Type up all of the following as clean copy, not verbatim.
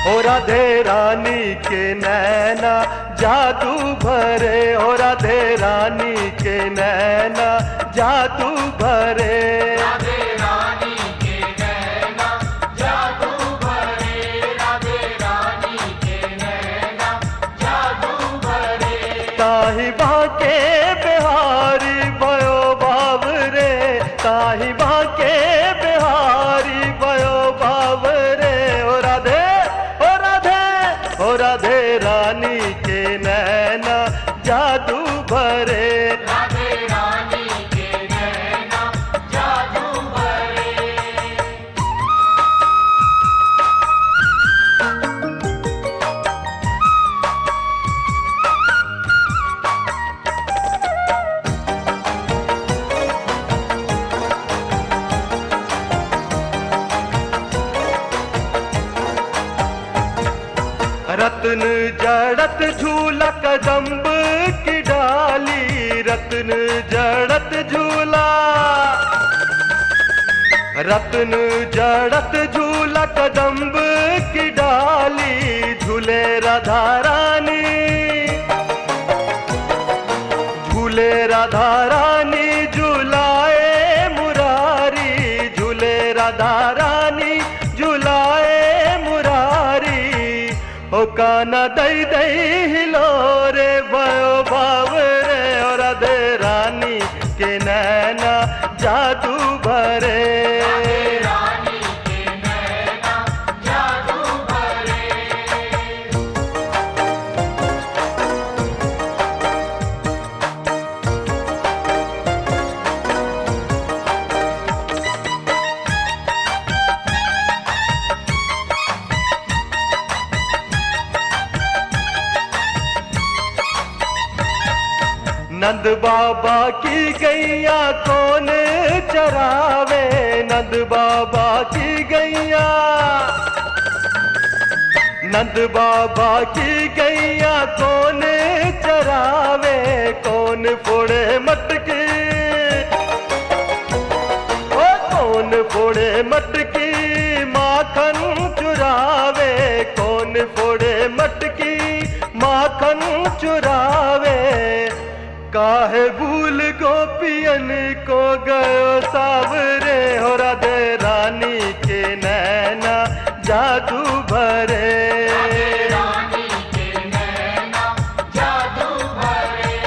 ओ राधे रानी के नैना जादू भरे, ओ राधे रानी के नैना जादू भरे। राधे रानी के नैना जादू भरे, राधे रानी के नैना जादू भरे। ताहि बाके बिहारी भयो बावरे, ताहि बाके बिहारी भयो बावरे। ओ राधे ओ राधे ओ राधे रानी के नैना जादू भरे। राधे रानी के नैना जादू भरे। रत्न जड़त झूला कदम्ब की डाली, रत्न जड़त झूला, रत्न जड़त झूला कदम्ब की डाली। झूले राधा रानी, झूले राधा रानी झूलाए मुरारी, झूले राधा रानी झूलाए मुरारी। ओ काना दई दई हिलो रे भयो बावरे, और राधे रानी के नैना जादू भरे। राधे रानी के नैना जादू भरे। नंद बाबा की गैया कौन चरावे, नंद बाबा की गैया, नंद बाबा की गैया कौन चरावे। कौन फोड़े मटकी, ओ कौन फोड़े मटकी माखन चुरावे। कौन फोड़े मटकी माखन चुरावे। काहे भूल गोपियन को गयो सावरे, हो राधे रानी के नैना जादू भरे। राधे रानी के नैना जादू भरे।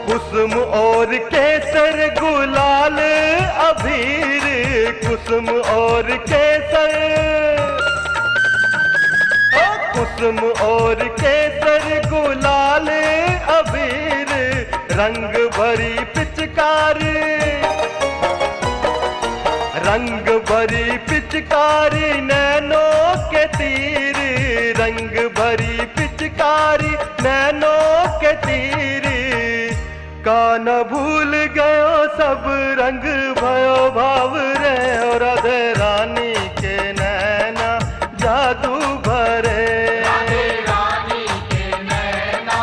कुसुम और केसर गुलाल अबीर, कुसुम और केसर, ओ कुसुम और केसर गुलाल अबीर। रंग भरी पिचकारी, रंग भरी पिचकारी नैनों के तीर। रंग भरी पिचकारी नैनों के तीर। कान भूल गयो सब रंग भयो भाव रे, और राधे रानी के नैना जादू भरे। राधे रानी के नैना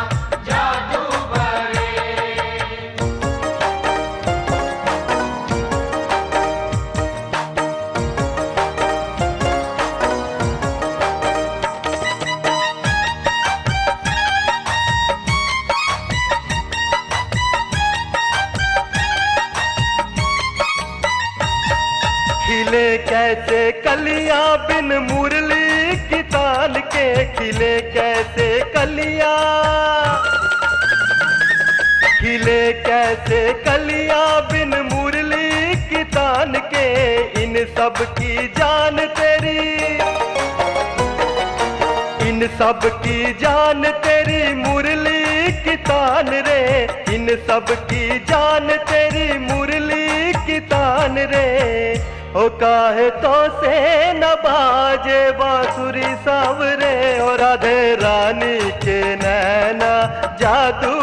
जादू भरे। खिले कैसे कलियां बिन मुरली की ताल के, खिले कैसे कलियां, खिले कैसे कलियां बिन मुरली की तान के। इन सब की जान तेरी, इन सब की जान तेरी मुरली की तान रे। इन सब की जान तेरी मुरली की तान रे। ओ काहे तो से न बाजे बांसुरी सावरे, और राधे रानी के नैना जादू